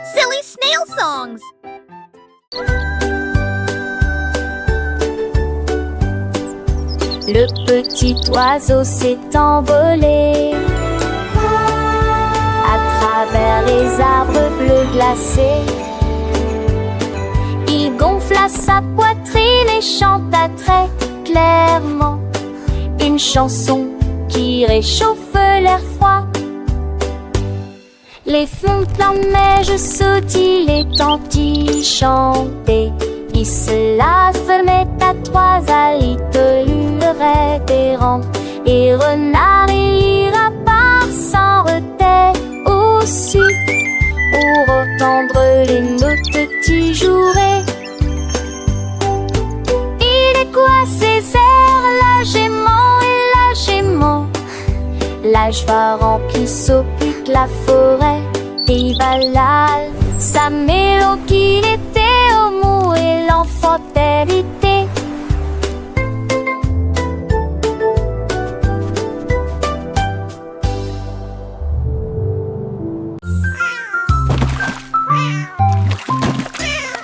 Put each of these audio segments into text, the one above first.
Silly snail songs. Le petit oiseau s'est envolé à travers les arbres bleus glacés. Il gonfla sa poitrine et chanta très clairement une chanson qui réchauffe l'air froid. Les fontaines de neige sautillent, les tantis chantaient. Il se la fermait à trois allitolures révérentes. Et renard et lapin s'en retaient aussi pour entendre les notes qui joueraient. Il est quoi ces airs, la gémeaux et la gémeaux? L'âge va remplir s'occupe la forêt et Valal, sa mélodie qu'il était au mou et l'enfant hérité.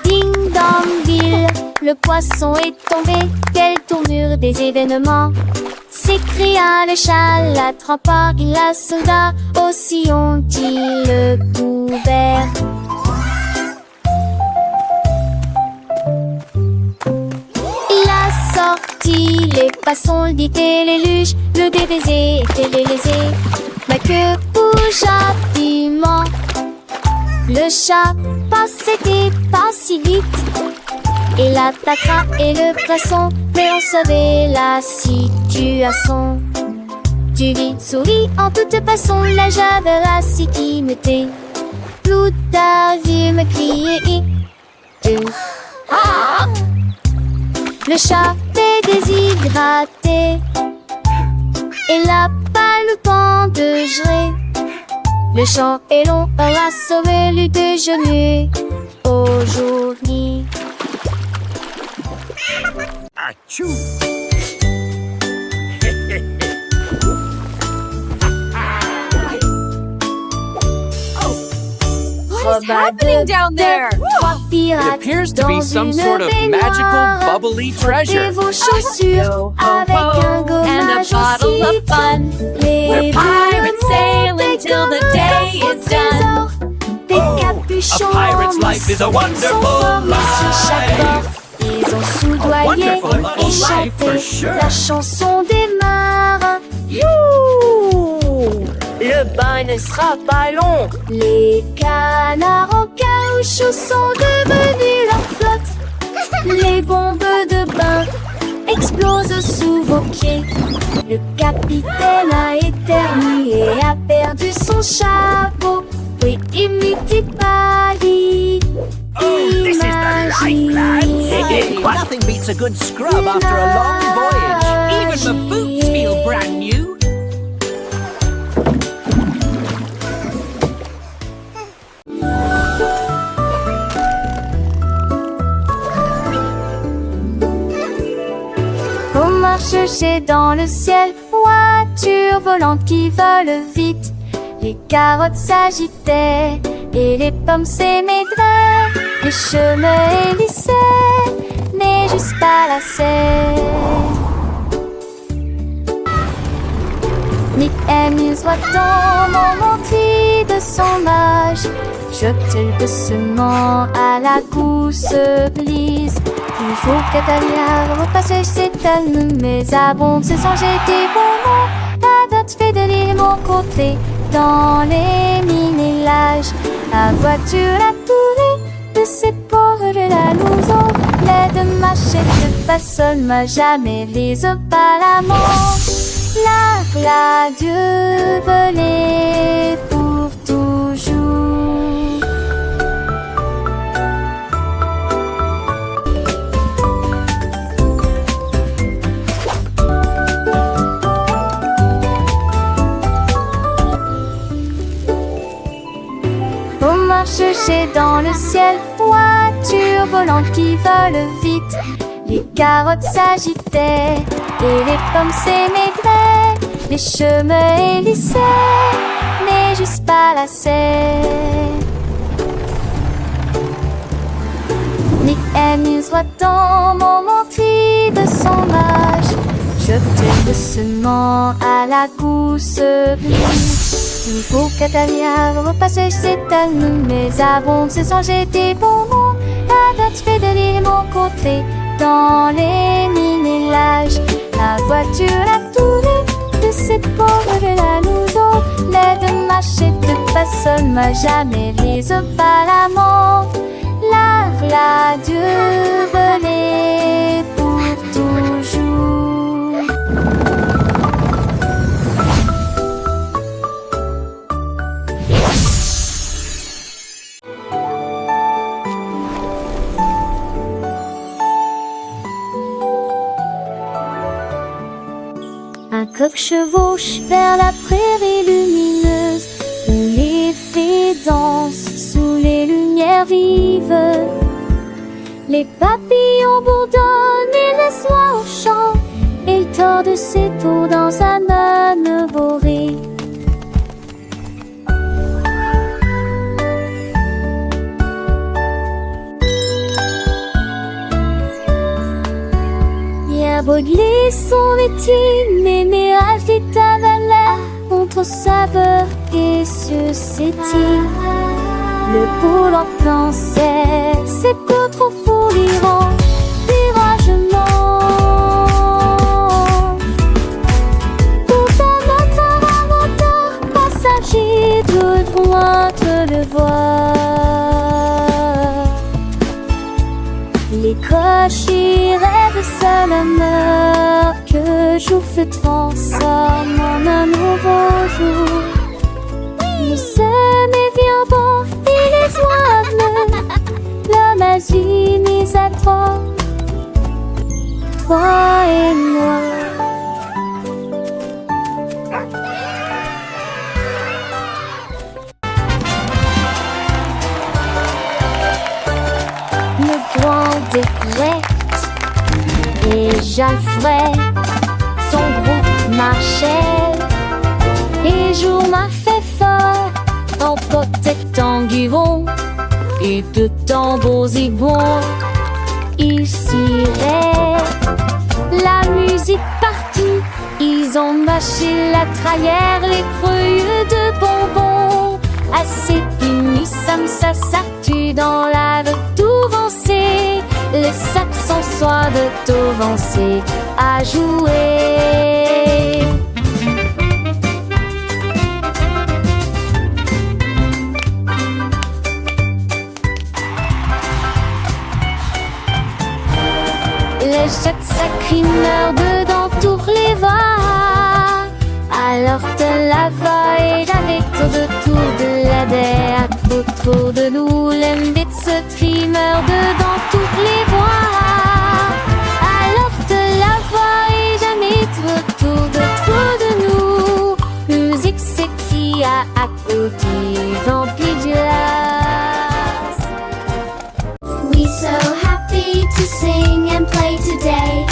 Ding dong bill, le poisson est tombé, quelle tournure des événements! S'écria le chat, l'attrapant la soldat, aussi ont-ils le couvert. Il a sorti les poissons, le dit et les luges, le débaisé et les lésés. Ma queue bouge rapidement, le chat passait pas si vite. Il attaquera et le poisson, mais on savait la situation. Tu vis, souris en toute façon, la javerasse qui me tait. Plus tard, vu me crier. Ah! Le chat est déshydraté et la palme penderait. Le champ est long, on a sauvé le déjeuner aujourd'hui. Achoo! What is happening down there? It appears to be some sort of magical, bubbly treasure. Vos chaussures avec un gommage And a bottle of fun. We're pirates sail until the day is done. Des capuchons A pirate's life is a wonderful life. Ils ont soudoyé A wonderful et life chanté for sure. la chanson des marins. Youhou! Le bain ne sera pas long. Les canards en caoutchouc sont devenus leur flotte. Les bombes de bain explosent sous vos pieds. Le capitaine a éternué et a perdu son chapeau. Oui, imite Paris. This is the life, lads. Nothing beats a good scrub after a long voyage. Even the boots feel brand new. On marche chez dans le ciel, voiture volante qui vole vite. Les carottes s'agitaient et les pommes s'émaidraient. Les chemins hélissaient, mais juste pas la serre. Nick amuse-toi dans mon mentis de son âge. Jette-le doucement à la course glisse. Il faut qu'Atalia repasse ses termes, mais abonde ce sont jetés bonbons. La dot fait de l'île mon côté, dans les mini-lages. La voiture a tourné de ses pauvres la louson. L'aide machette pas seule, m'a jamais lise pas la manche. La Dieu volait pour toujours. On marche chez dans le ciel, voiture volante qui vole vite. Les carottes s'agitaient et les pommes s'émaidraient. Les chemins hélissaient, mais juste pas la serre. Amuse-toi dans mon mentis de son âge. Jette doucement à la gousse brise. Il faut qu'Atalia repasse ses talons, mais avant de se changer des bonbons, la date fait de mon côté dans les mini-lages. La voiture a tourné de cette pauvre de la nouveau. L'aide de marcher de pas seul, m'a jamais mise par la mort. La v'là Dieu venait pour toujours. Un coq chevauche vers la prairie lumineuse, où les fées dansent sous les lumières vives. Les papillons bourdonnent et laissent l'oie au chant, et il tord ses tours dans sa manne borée. Bien brûler son métier, mais mirage des tavalères contre saveur et suscétile. Le pôle en cancer, c'est que trop fou l'Iran, viragement. Tout un moteur passager de loin te le voir. Les cochers rêvent seul un heure que jour se transforme en un nouveau jour. Nous sommes et bon et les oies l'homme agit mis à toi et moi. Le grand découverte et Jalfred, son groupe marchait et jour m'a fait fort en protectant Guivon et de tambours zigons. Ils ciraient la musique partout, ils ont mâché la tralière, les creux de bonbons. Assez finis, ça s'artue dans la de Touvancé. Les Saxons soient de Touvancé à jouer. Les jets sacrés meurent dedans tous les voix. Alors de la vaille, avec tout de la terre, trop de nous, l'embête se trie, meurt dedans toutes les voix. Alors de la vaille, jamais trop de nous, musique c'est qui a applaudi, vampire du las. We so happy to sing and play today.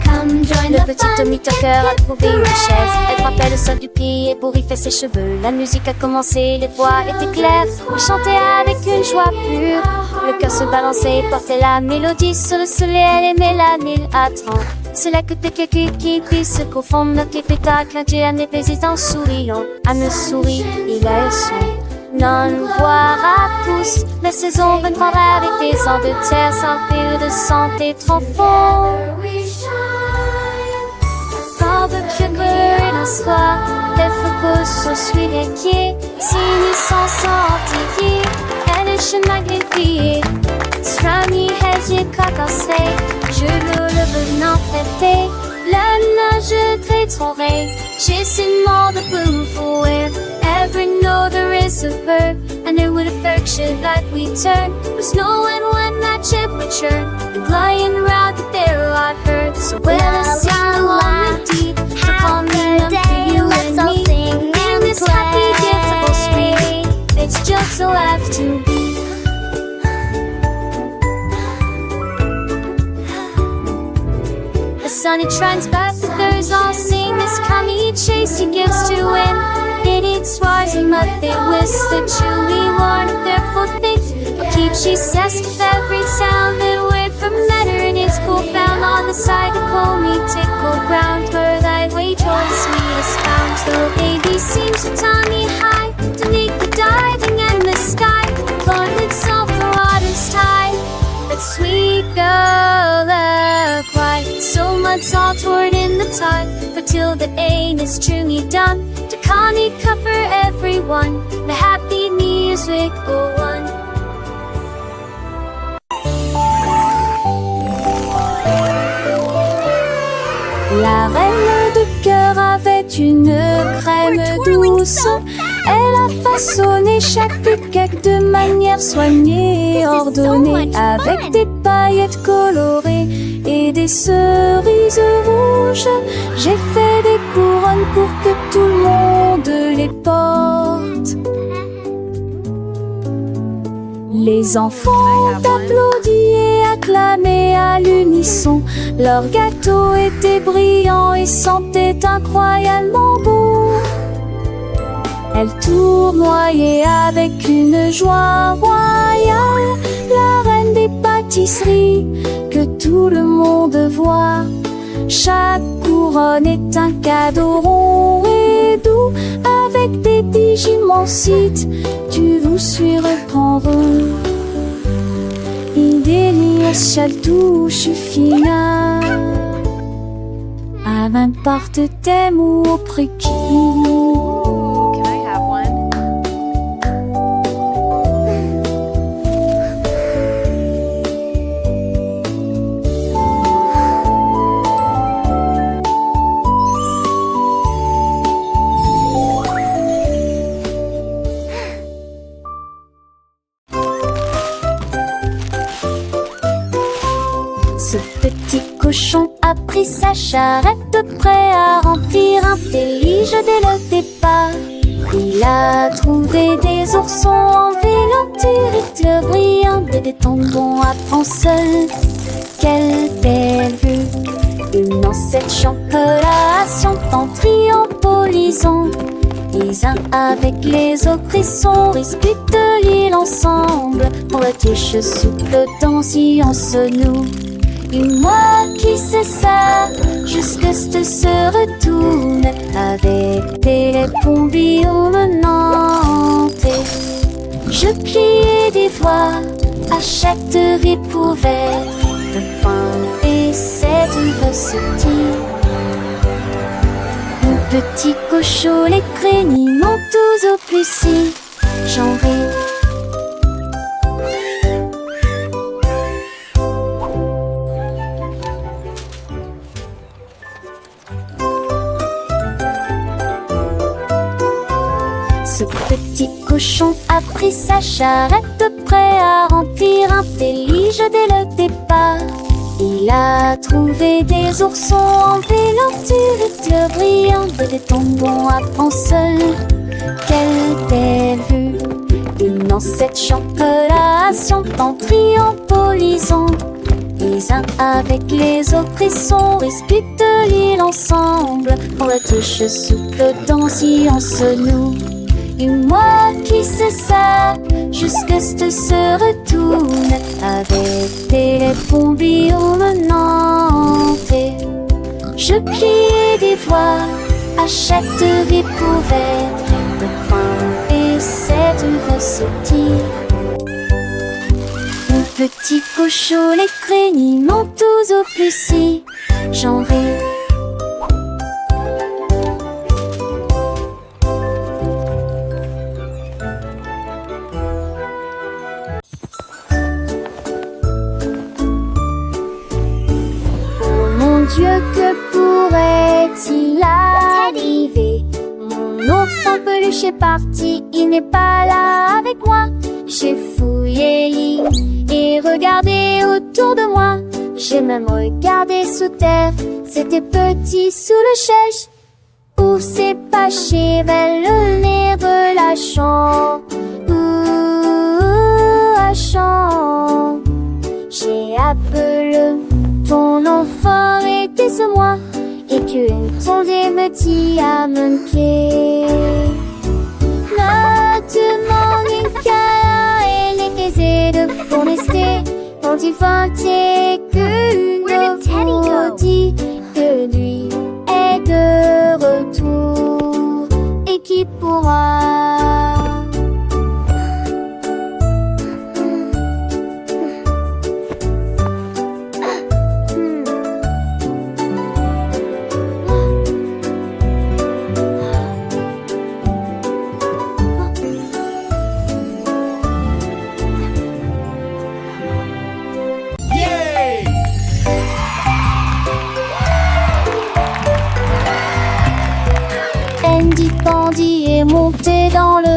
Come join Le the petit fun Tommy Tucker and a hit trouvé the une chaise. Elle rain. frappait le sol du pied et pour y faire ses cheveux. La musique a commencé, les voix étaient claires. On chantait avec une joie pure. Le cœur se balançait et portait la mélodie sur le soleil. Elle aimait la mille attend. C'est là que quelqu'un qui puisse se confondre. Notre pétard quand Dieu a président en souriant. À me sourit, il a un son. Non, voir à tous. La saison reprendra avec des ans de terre sans pile de santé trop fort. De cœur un soir, elle repose sur celui qui si nous s'en sortir, elle est chemin dévié. Strami hedge cacassé, je le venant traité, la nage très j'ai seulement de boom for it. Every know there is a verb, and there would affection that we turn. Was knowing when that ship would churn, and lying around the there I heard. So when I sing along with deep, upon me and for you and me, in this happy giftable spring, it's just so have to be. The sun it shines back, the birds all sing. This commie chase he gives to win. It eats wise and mud they whisk the chewy one of their foot things. Keep she says with every sound that with beside the comey tickle ground where thy way towards me is found. The baby seems to tiny high to make the diving and the sky plunge itself for water's tide. That sweet girl a cry, so much all toward in the tide, but till the ain is truly done, to Connie cover everyone, the happy music go on. La reine de cœur avait une crème douce. Elle a façonné chaque cake de manière soignée, ordonnée, avec des paillettes colorées et des cerises rouges. J'ai fait des couronnes pour que tout le monde les porte. Les enfants applaudissent et acclamaient à l'unisson. Leur gâteau était brillant et sentait incroyablement bon. Elle tournoyait avec une joie royale, la reine des pâtisseries que tout le monde voit. Chaque couronne est un cadeau rond et doux, avec des digimonsites du vous surprendront. Idélios touche fina, à n'importe thème ou au prix. Can I have one? Ce petit cochon a pris sa charrette, prêt à remplir un délige dès le départ. Il a trouvé des oursons en vélo, brillants, des tombons à prendre seul. Quelle belle vue! Une ancêtre chocolat en triompholisant. Les uns avec les autres, ils sont disputent l'île ensemble. Pour la tige souple dans si on se noue. Et moi qui sais ça, jusque ce se retourne avec des pombillons menantés. Je pliais des voix à chaque ripouvette de pain et cette recetille. Mon petit cochon, les crénis m'ont tous au plus si j'en ris. Ce petit cochon a pris sa charrette, prêt à remplir un délige dès le départ. Il a trouvé des oursons en vélo, brillants, des tombons à prendre seul. Quelle belle vue! Une ancêtre chocolat en triompholisant. Les uns avec les autres, ils sont disputent l'île ensemble. Pour la touche souple dans si on se noue. Et moi qui sais ça, jusque ce se retourne avec des pombillons menantés. Je pliais des voix à chaque ripouvette de pain et cette recetille. Mon petit cochon, les crénis m'ont tous au plus si j'en ris. Dieu, que pourrait-il arriver? Mon ours en peluche est parti, il n'est pas là avec moi. J'ai fouillé l'île et regardé autour de moi. J'ai même regardé sous terre, c'était petit sous le chèche. Où s'est caché vers le nez relâchant. Relâchant. J'ai appelé ton enfant était ce moi et que ton Dieu me dit à manquer. La demande qu'à elle est aisée de forester quand il fantait que Where did Teddy go?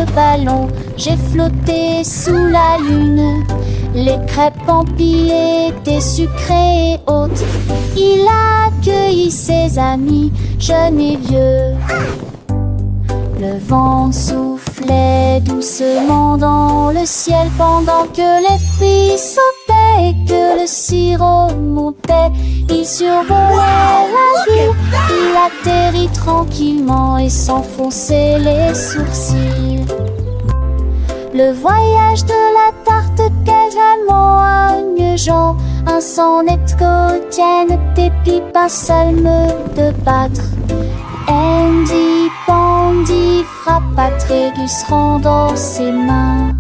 le ballon, j'ai flotté sous la lune. Les crêpes empilées étaient sucrées et hautes. Il a accueilli ses amis, jeunes et vieux. Le vent soufflait doucement dans le ciel pendant que les fruits sautaient et que le sirop montait. Il survolait la ville, il atterrit tranquillement et s'enfonçait les sourcils. Le voyage de la tarte quasiment agnegeant, un sonnet quotidien, des pipes, un salme de battre. Andy Pandy frappa Trégus rendant ses mains.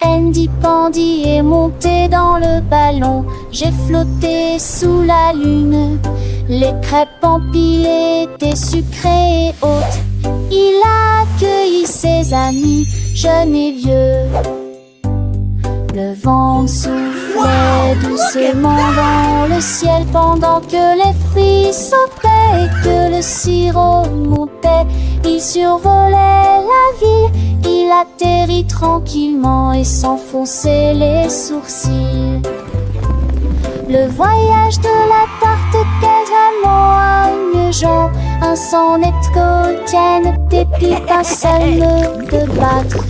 Andy Pandy est monté dans le ballon, j'ai flotté sous la lune. Les crêpes empilées étaient sucrées et hautes. Il a accueilli ses amis, jeunes et vieux. Le vent soufflait doucement dans le ciel pendant que les fruits sautaient et que le sirop montait. Il survolait la ville, il atterrit tranquillement et s'enfonçait les sourcils. Le voyage de la tarte quasiment agnegeant, un sonnet quotidien, des pipes, un salme de battre.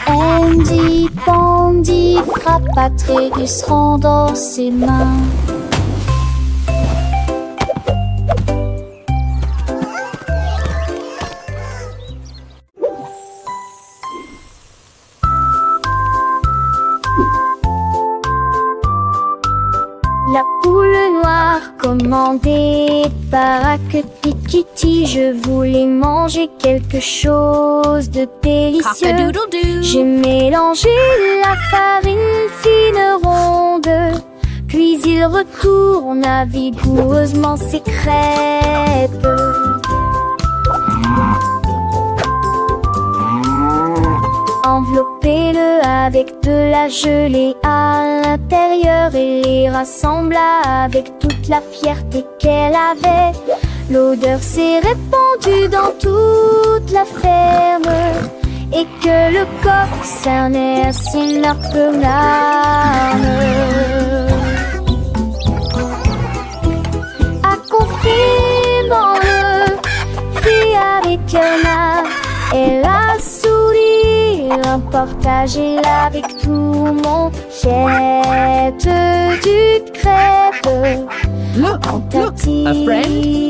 Andy Pandy frappa Trégus rendant ses mains. La poule noire commandée par Kitty, je voulais manger quelque chose de délicieux. Cock-a-doodle-doo. J'ai mélangé la farine fine ronde, puis il retourna vigoureusement ses crêpes. Enveloppez-le avec de la gelée à l'intérieur et les rassembla avec toute la fierté qu'elle avait. L'odeur s'est répandue dans toute la ferme et que le coq cernait ses larmes. Accompagnement le fit avec un art, elle a souri, un partagé avec tout mon jette du crêpe. Look, a friend.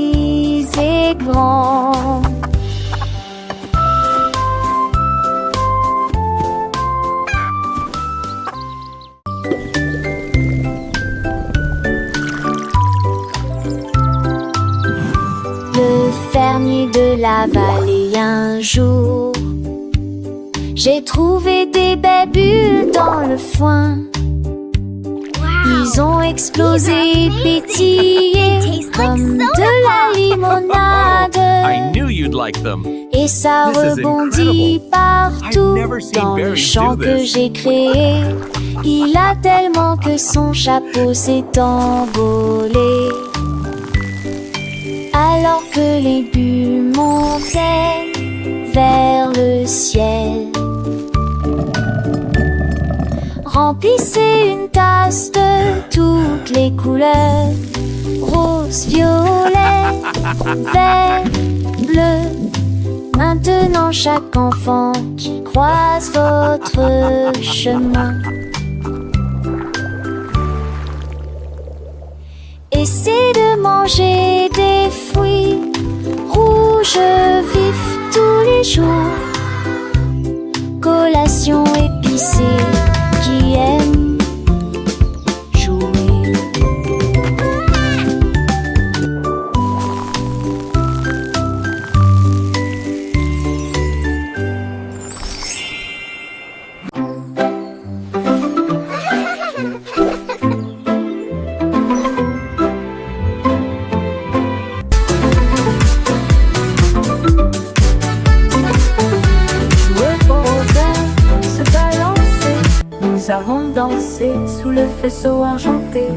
Et grand. Le fermier de la vallée un jour, j'ai trouvé des belles bulles dans le foin. Ils ont explosé et pétillé comme de la limonade. I knew you'd like them. Et ça This is rebondit incredible. partout I've never seen dans le berries champ do que this. j'ai créé. Il a tellement que son chapeau s'est envolé. Alors que les bulles montaient vers le ciel, remplissez une tasse de toutes les couleurs, rose, violet, vert, bleu. Maintenant chaque enfant qui croise votre chemin, essaie de manger des fruits rouges vifs tous les jours. Collation épicée qui aime jouer. We're for Nous avons dansé sous le faisceau argenté.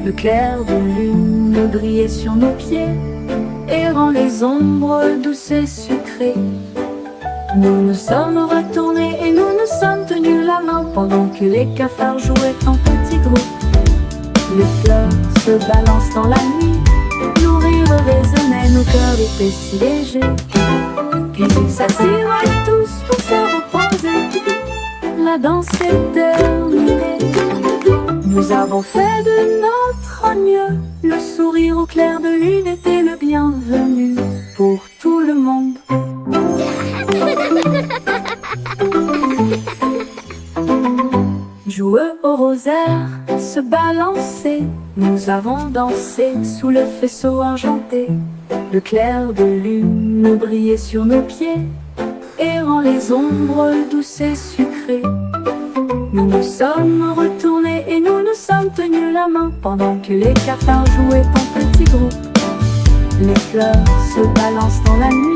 Le clair de lune brillait sur nos pieds, errant les ombres douces et sucrées. Nous nous sommes retournés et nous nous sommes tenus la main pendant que les cafards jouaient en petits groupes. Les fleurs se balancent dans la nuit, nos rires résonnaient, nos cœurs étaient si légers. Puis ils s'assirent tous pour se reposer. La danse est terminée. Nous avons fait de notre mieux. Le sourire au clair de lune était le bienvenu pour tout le monde. Joueux au rosaire, se balancer. Nous avons dansé sous le faisceau argenté. Le clair de lune brillait sur nos pieds, errant les ombres douces et sucrées. Nous nous sommes retournés et nous nous sommes tenus la main pendant que les cafards jouaient en petits groupes. Les fleurs se balancent dans la nuit,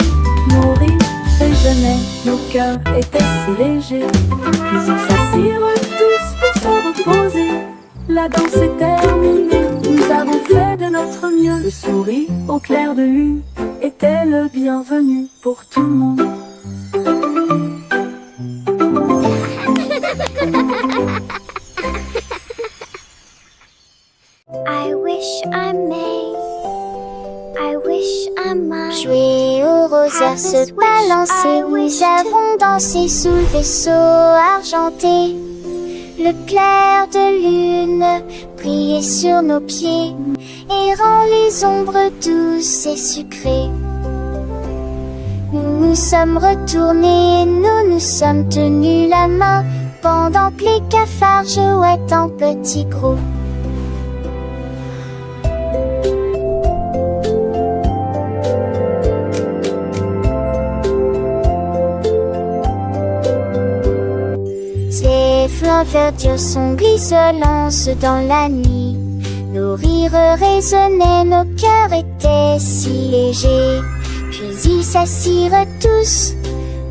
nos rires résonnaient, nos cœurs étaient si légers. Puis ils s'assirent tous pour se reposer. La danse est terminée, nous avons fait de notre mieux. Le sourire au clair de lune était le bienvenu pour tout le monde. I wish I may. I wish I might. Jouer au rosaire, se balancer. Nous avons dansé sous le vaisseau argenté. Le clair de lune brillait sur nos pieds, errant les ombres douces et sucrées. Nous nous sommes retournés, nous nous sommes tenus la main pendant que les cafards jouaient en petits groupes. Les flancs verdures sont grisonnants dans la nuit. Nos rires résonnaient, nos cœurs étaient si légers. Puis ils s'assirent tous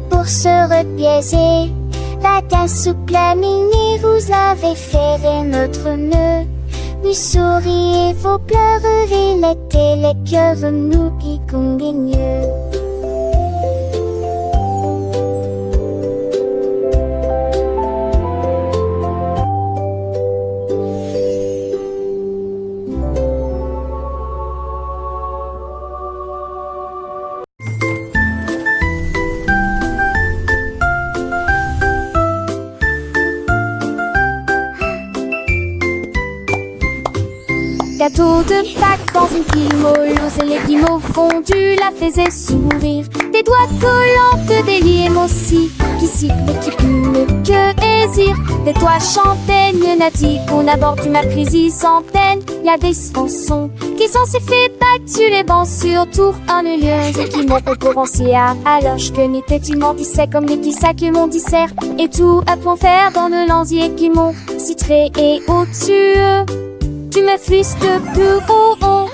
pour se repiaiser. La danse souple à minuit, vous avez ferré notre nœud. Nous souriez vos pleurs, il était les cœurs, nous qui conguigneux. Gâteau de Pâques dans une pile molleuse, et les guimauves fondus la faisaient sourire. Des doigts collants que des limes aussi, qui sifflent et qui plument que hésire. Des toits chantaignes natives qu'on aborde du Macrisy sans peine. Y a des chansons qui sont si fait battus les bancs sur tour ennuyeuses et qui m'ont concurrencé alors que n'était tu m'en disais comme les petits sacs mon dissert et tout à point faire dans le lanzier qui m'ont citré et au-dessus. Tu me flisses de plus haut.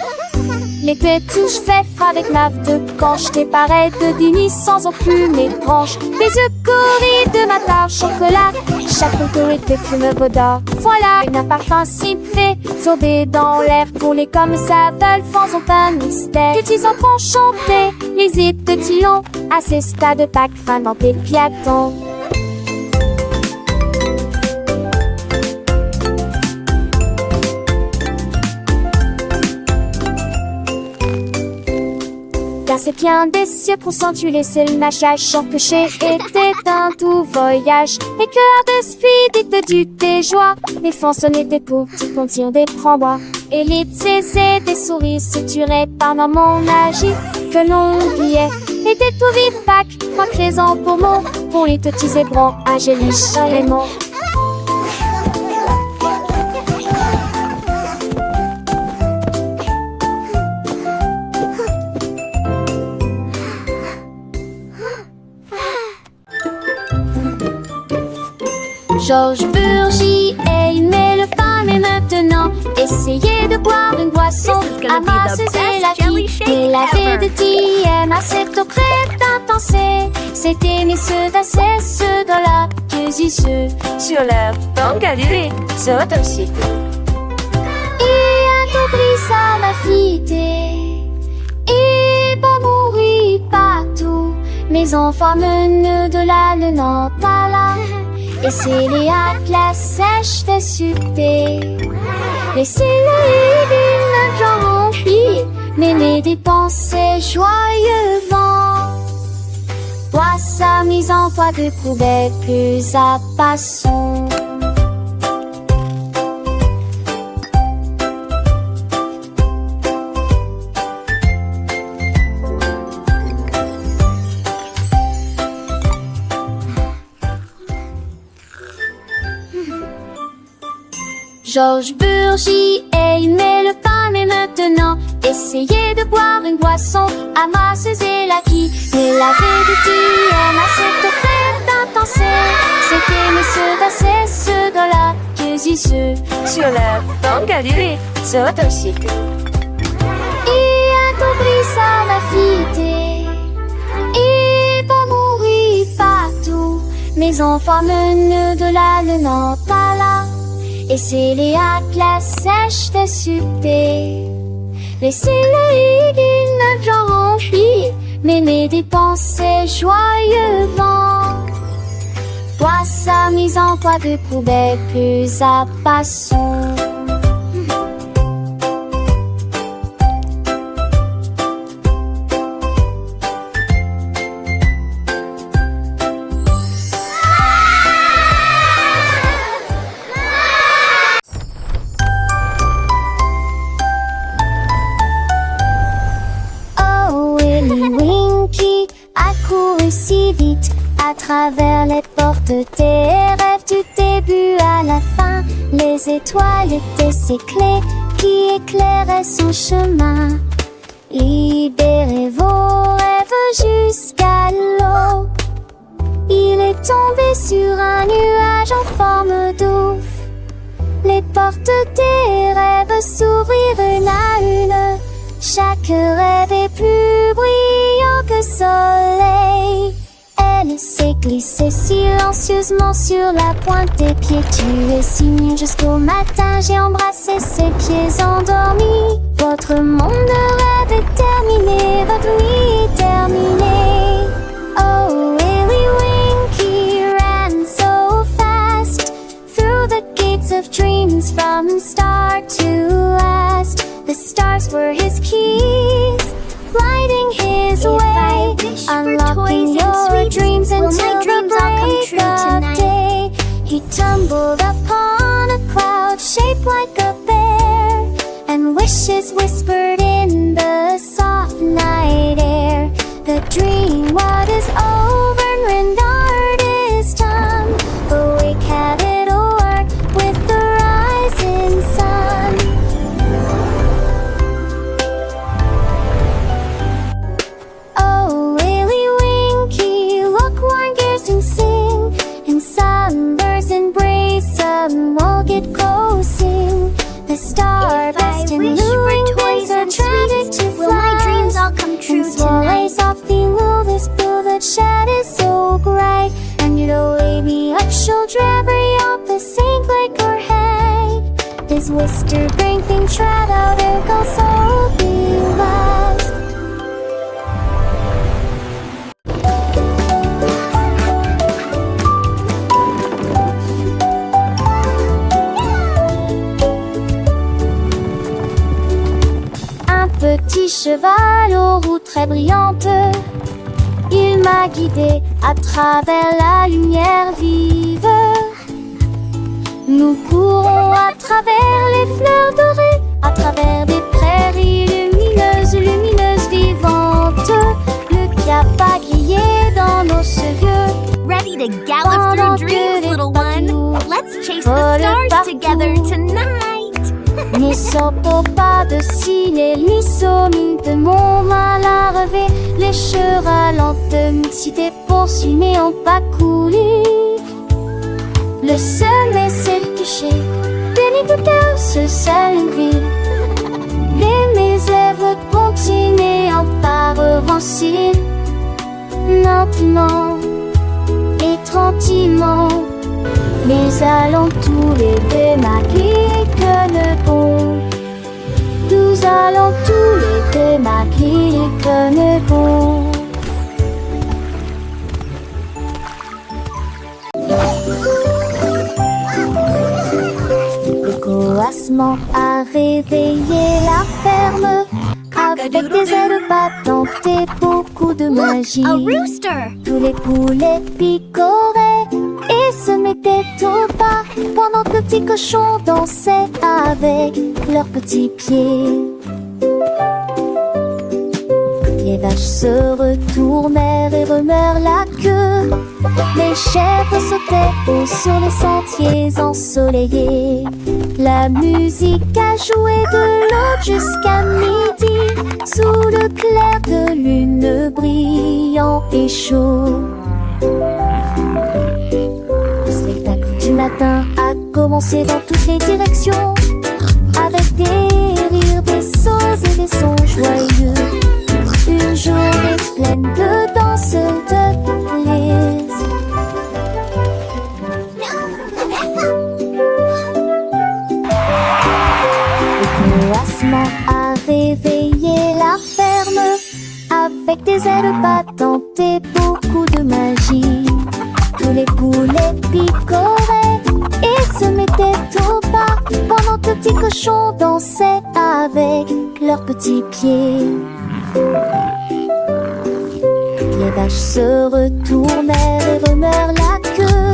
L'été touche fait avec ma de quand je t'ai pareil de dîner sans aucune mes branches. Les yeux corris de ma tarte chocolat. Chaque autorité fume vaudor. Voilà un parfum si fait sourdé dans l'air. Pour les comme ça veulent sans aucun mystère. Petits enfants chanter les hits de Tillon à ces stades de Pâques fin dans tes piatons. C'est bien des cieux pour s'en laisser le mâchage. Chant que chez était un tout voyage. Les cœurs de speed du tes joies. Les façonnés des pauvres petits contirent des frambois. Et les tsés des souris suturés par maman magie que l'on oubliait. Et des tout vives Pâques, moi présent pour mon pour les petits zébrants, Angélique Raymond. Georges Burgy aimait le pain, mais maintenant essayez de boire une boisson amorceuse et la vie. Il avait de TM à cette prête intense. C'était mais ceux d'un cesse de la cuisine. ceux sur leur banque à durer sautent aussi. Et un compris ça m'a fité. Et pas mourir partout. Mes enfants menent de la le nord à là. Et c'est les atlas sèches de succès. Laissez-le d'une genre remplie. Mais mes dépenses joyeux vent. Toi sa mise en foi de poubelle plus à passons. Georges Burgy aimait le pain, mais maintenant essayez de boire une boisson à masseuse et la qui. Mais la vérité est à cette crème intense. C'était monsieur d'assez ce gars-là que j'ai ceux sur leur banque à durer sautent aussi. Et un compris ça m'a fité. Et pas mourir partout. Mes enfants menent de là le nord à là. Et c'est les atlas sèches de succès. Laissez-le d'une genre remplie. Mais mes dépenses joyeux vent. Toi sa mise en poids de poubelle plus à passons. À travers les portes tes rêves du début à la fin. Les étoiles étaient ses clés qui éclairaient son chemin. Libérez vos rêves jusqu'à l'eau. Il est tombé sur un nuage en forme d'ouf. Les portes des rêves s'ouvrirent une à une. Chaque rêve est plus brillant que soleil. Elle s'est glissée silencieusement sur la pointe des pieds. Tu es si mignon jusqu'au matin. J'ai embrassé ses pieds endormis. Votre monde de rêve est terminé. Votre nuit est terminée. Oh, Willy Winky ran so fast through the gates of dreams from start to last. The stars were his keys, lighting his way, unlocking your dreams until the break of day. He tumbled upon a cloud shaped like a bear, and wishes whispered in the soft night air. The dream what is over and rendered is done. Awake, have it o'er with the rising sun. The star best in luring toys are tragic to fly. Will my dreams all come true tonight? Softly move this blue that shed is so bright. And you'd wake me up, shoulder up the sink like her head. This whister bring things trad out and go so be lost. Petit cheval aux roues très brillantes, il m'a guidé à travers la lumière vive. Nous courons à travers les fleurs dorées, à travers des prairies lumineuses, lumineuses, vivantes. Le cap a grillé dans nos cheveux. Ready to gallop through dreams, little one. Let's chase the stars together tonight. Ne sortons pas de ciné, l'issomine de mon mal à rêver. Les chevaux lentes, multité poursuit mais ont pas coulé. Le sommet s'est couché, pénible ce seul une ville. Les élèves continuent en pas revancer. Lentement et tranquillement, Mais allons tous les démaquiller que le bon. Nous allons tous les démaquiller que le bon. Le coassement a réveillé la ferme avec des ailes battantes et beaucoup de magie. Tous les poulets picoraient et se mettaient au pas pendant que le petit cochon dansait avec leurs petits pieds. Les vaches se retournèrent et remuèrent la queue. Les chèvres sautaient haut sur les sentiers ensoleillés. La musique a joué de l'aube jusqu'à midi, sous le clair de lune brillant et chaud. Le spectacle du matin a commencé dans toutes les directions, avec des rires, des sauts et des sons joyeux. Une journée pleine de danse, de plaisir. Le coassement a réveillé la ferme avec des ailes battantes et beaucoup de magie. Tous les poulets picoraient et se mettaient au pas pendant que le petit cochon dansait avec leurs petits pieds. Les vaches se retournèrent et remuèrent la queue.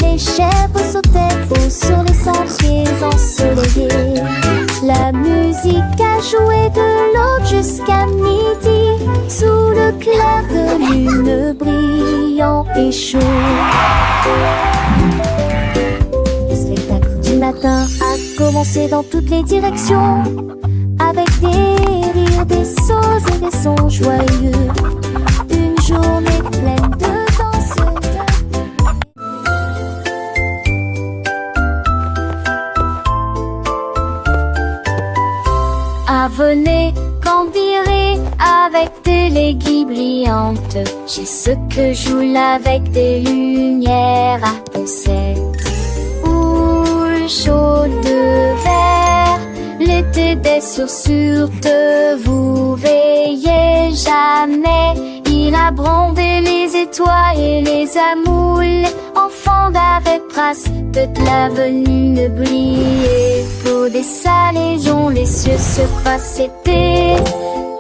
Les chèvres sautaient haut sur les sentiers ensoleillés. La musique a joué de l'aube jusqu'à midi, sous le clair de lune brillant et chaud. Le spectacle du matin a commencé dans toutes les directions, avec des rires, des sauts et des sons joyeux. Une journée pleine de danse, venez cambirer avec des léguilles brillantes. J'ai ce que joue avec des lumières à penser. Houle chaude de verre, l'été des sursures de vous veillez jamais. Il a brandé les étoiles et les amoules, enfants d'avec trace de l'avenue briller. Pour des salaisons, les cieux se passent été,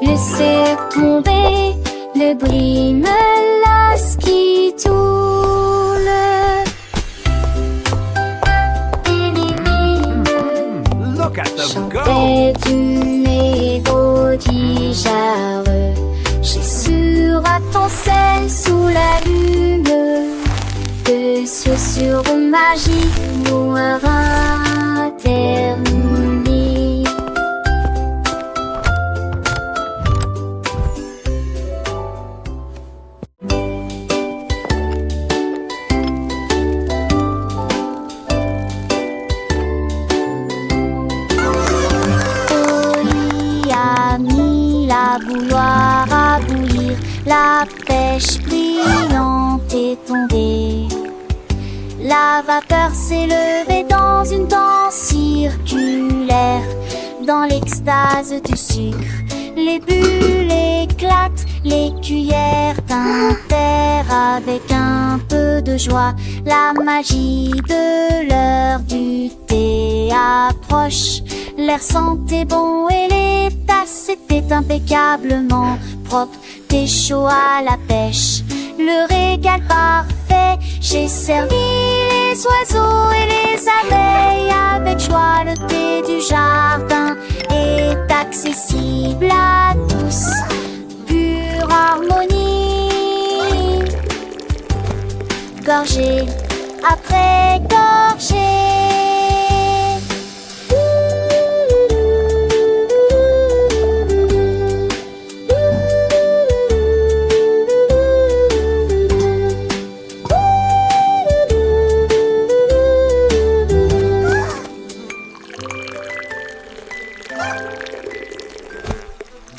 laissez tomber le bris me lasse qui toule. Look at them go! Chantait du négociard, j'ai sur à ton sel sous la lune, de sur magie noire terminée. Oli a mis la bouilloire à bouillir, la pêche brillante est tombée. La vapeur s'est levée dans une danse circulaire, dans l'extase du sucre. Les bulles éclatent, les cuillères tintèrent avec un peu de joie. La magie de l'heure du thé approche. L'air sentait bon et les tasses étaient impeccablement propres. Thé chaud à la pêche, le régal parfait. J'ai servi les oiseaux et les abeilles avec joie. Le thé du jardin est accessible à tous, pure harmonie. Gorgée après gorgée,